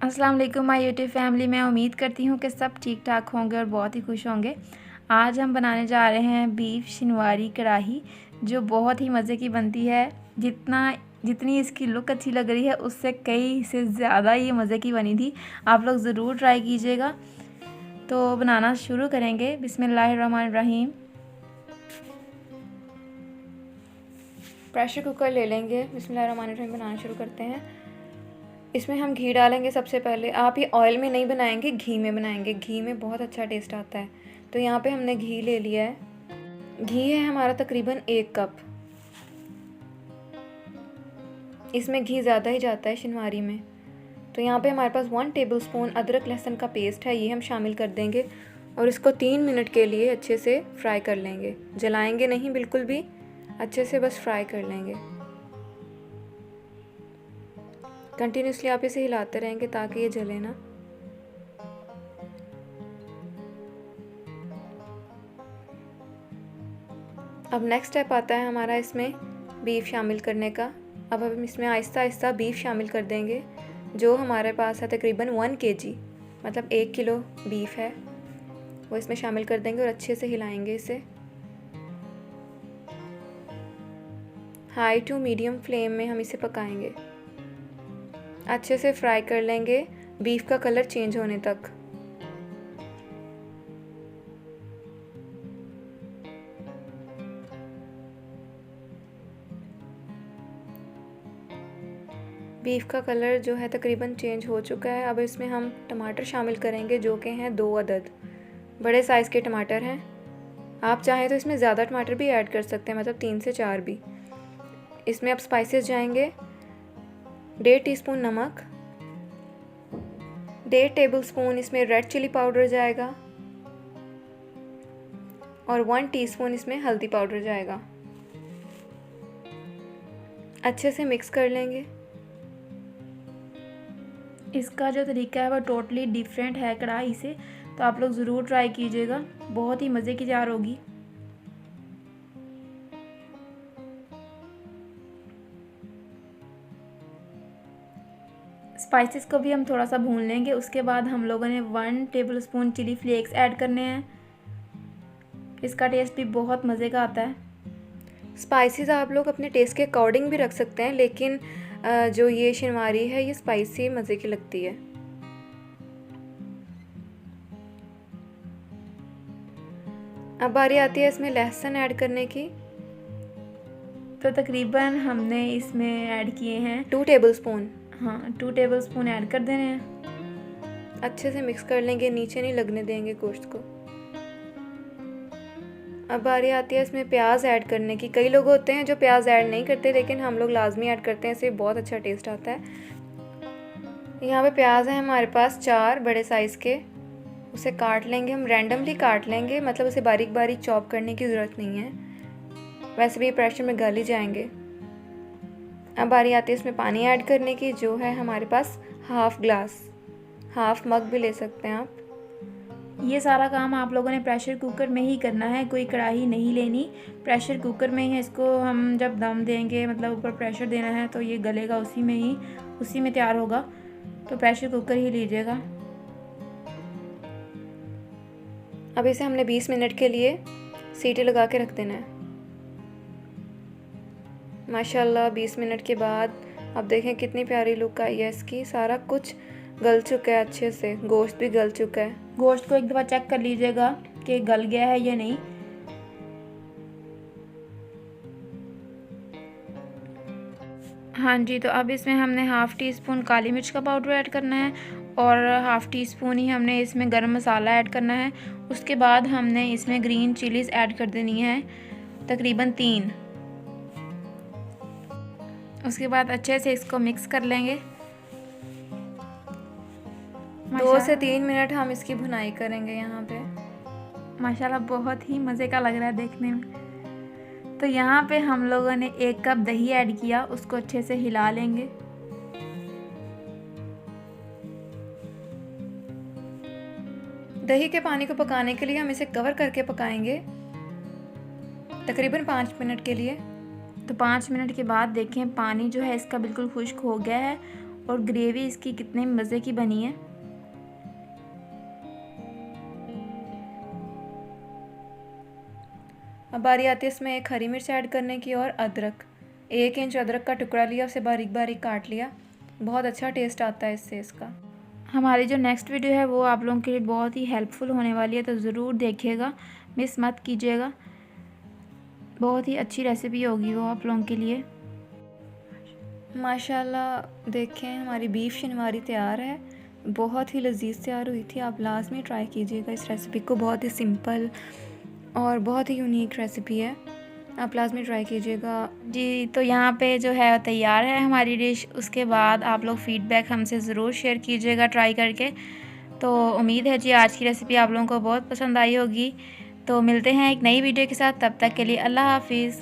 अस्सलाम वालेकुम my YouTube family. मैं उम्मीद करती हूँ कि सब ठीक ठाक होंगे और बहुत ही खुश होंगे। आज हम बनाने जा रहे हैं बीफ शिनवारी कढ़ाई, जो बहुत ही मज़े की बनती है। जितनी इसकी लुक अच्छी लग रही है उससे कई से ज़्यादा ये मज़े की बनी थी। आप लोग ज़रूर ट्राई कीजिएगा। तो बनाना शुरू करेंगे। बिस्मिल्लाहिर्रहमानिर्रहीम। प्रेशर कुकर ले लेंगे। बिस्मिल्लाहिर्रहमानिर्रहीम बनाना शुरू करते हैं। इसमें हम घी डालेंगे सबसे पहले। आप ये ऑयल में नहीं बनाएंगे, घी में बनाएंगे। घी में बहुत अच्छा टेस्ट आता है। तो यहाँ पे हमने घी ले लिया है। घी है हमारा तकरीबन 1 कप। इसमें घी ज़्यादा ही जाता है शिनवारी में। तो यहाँ पे हमारे पास 1 टेबलस्पून अदरक लहसुन का पेस्ट है, ये हम शामिल कर देंगे और इसको 3 मिनट के लिए अच्छे से फ्राई कर लेंगे। जलाएंगे नहीं बिल्कुल भी, अच्छे से बस फ्राई कर लेंगे। कंटिन्यूसली आप इसे हिलाते रहेंगे ताकि ये जले ना। अब नेक्स्ट स्टेप आता है हमारा इसमें बीफ शामिल करने का। अब हम इसमें आहिस्ता आहिस्ता बीफ शामिल कर देंगे, जो हमारे पास है तकरीबन 1 kg, मतलब 1 किलो बीफ है, वो इसमें शामिल कर देंगे और अच्छे से हिलाएंगे इसे। हाई टू मीडियम फ्लेम में हम इसे पकाएंगे। अच्छे से फ्राई कर लेंगे बीफ का कलर चेंज होने तक। बीफ का कलर जो है तकरीबन चेंज हो चुका है। अब इसमें हम टमाटर शामिल करेंगे, जो कि हैं 2 अदद बड़े साइज़ के टमाटर हैं। आप चाहें तो इसमें ज़्यादा टमाटर भी ऐड कर सकते हैं, मतलब 3 से 4 भी। इसमें अब स्पाइसेस जाएंगे। 1.5 टीस्पून नमक, 1.5 टेबलस्पून इसमें रेड चिली पाउडर जाएगा और 1 टीस्पून इसमें हल्दी पाउडर जाएगा। अच्छे से मिक्स कर लेंगे। इसका जो तरीका है वो टोटली डिफरेंट है कढ़ाई से, तो आप लोग ज़रूर ट्राई कीजिएगा। बहुत ही मज़े की जार होगी। स्पाइसेस को भी हम थोड़ा सा भून लेंगे। उसके बाद हम लोगों ने 1 टेबलस्पून चिली फ्लेक्स ऐड करने हैं। इसका टेस्ट भी बहुत मज़े का आता है। स्पाइसेस आप लोग अपने टेस्ट के अकॉर्डिंग भी रख सकते हैं, लेकिन जो ये शिनवारी है ये स्पाइसी मज़े की लगती है। अब बारी आती है इसमें लहसुन ऐड करने की। तो तकरीबन हमने इसमें ऐड किए हैं 2 टेबलस्पून। हाँ, 2 टेबलस्पून ऐड कर देने हैं। अच्छे से मिक्स कर लेंगे, नीचे नहीं लगने देंगे गोश्त को। अब बारी आती है इसमें प्याज ऐड करने की। कई लोग होते हैं जो प्याज ऐड नहीं करते, लेकिन हम लोग लाजमी ऐड करते हैं, इससे बहुत अच्छा टेस्ट आता है। यहाँ पे प्याज है हमारे पास 4 बड़े साइज़ के। उसे काट लेंगे, हम रैंडमली काट लेंगे, मतलब उसे बारीक बारीक चॉप करने की ज़रूरत नहीं है, वैसे भी प्रेशर में गल ही जाएंगे। अब बारी आती है इसमें पानी ऐड करने की, जो है हमारे पास हाफ़ ग्लास, हाफ़ मग भी ले सकते हैं आप। ये सारा काम आप लोगों ने प्रेशर कुकर में ही करना है, कोई कढ़ाई नहीं लेनी। प्रेशर कुकर में ही इसको हम जब दम देंगे, मतलब ऊपर प्रेशर देना है, तो ये गलेगा उसी में तैयार होगा। तो प्रेशर कुकर ही लीजिएगा। अब इसे हमने 20 मिनट के लिए सीटी लगा के रख देना है। माशाल्लाह 20 मिनट के बाद अब देखें कितनी प्यारी लुक आई है इसकी। सारा कुछ गल चुका है अच्छे से, गोश्त भी गल चुका है। गोश्त को एक दफ़ा चेक कर लीजिएगा कि गल गया है या नहीं। हाँ जी, तो अब इसमें हमने हाफ़ टी स्पून काली मिर्च का पाउडर ऐड करना है और हाफ़ टी स्पून ही हमने इसमें गरम मसाला ऐड करना है। उसके बाद हमने इसमें ग्रीन चिलीज़ ऐड कर देनी है, तकरीबन 3। उसके बाद अच्छे से इसको मिक्स कर लेंगे। 2 से 3 मिनट हम इसकी भुनाई करेंगे यहाँ पे। माशाल्लाह बहुत ही मज़े का लग रहा है देखने में। तो यहाँ पे हम लोगों ने 1 कप दही ऐड किया, उसको अच्छे से हिला लेंगे। दही के पानी को पकाने के लिए हम इसे कवर करके पकाएंगे तकरीबन 5 मिनट के लिए। तो 5 मिनट के बाद देखें पानी जो है इसका बिल्कुल खुश्क हो गया है और ग्रेवी इसकी कितने मज़े की बनी है। अब बारी आती है इसमें एक हरी मिर्च ऐड करने की और अदरक। 1 इंच अदरक का टुकड़ा लिया, उसे बारीक बारीक काट लिया। बहुत अच्छा टेस्ट आता है इससे इसका। हमारी जो नेक्स्ट वीडियो है वो आप लोगों के लिए बहुत ही हेल्पफुल होने वाली है, तो ज़रूर देखिएगा, मिस मत कीजिएगा। बहुत ही अच्छी रेसिपी होगी वो आप लोगों के लिए। माशाल्लाह देखें हमारी बीफ शनवारी तैयार है। बहुत ही लजीज तैयार हुई थी। आप लाजमी ट्राई कीजिएगा इस रेसिपी को। बहुत ही सिंपल और बहुत ही यूनिक रेसिपी है, आप लाजमी ट्राई कीजिएगा जी। तो यहाँ पे जो है तैयार है हमारी डिश। उसके बाद आप लोग फ़ीडबैक हमसे ज़रूर शेयर कीजिएगा ट्राई करके। तो उम्मीद है जी आज की रेसिपी आप लोगों को बहुत पसंद आई होगी। तो मिलते हैं एक नई वीडियो के साथ, तब तक के लिए अल्लाह हाफिज़।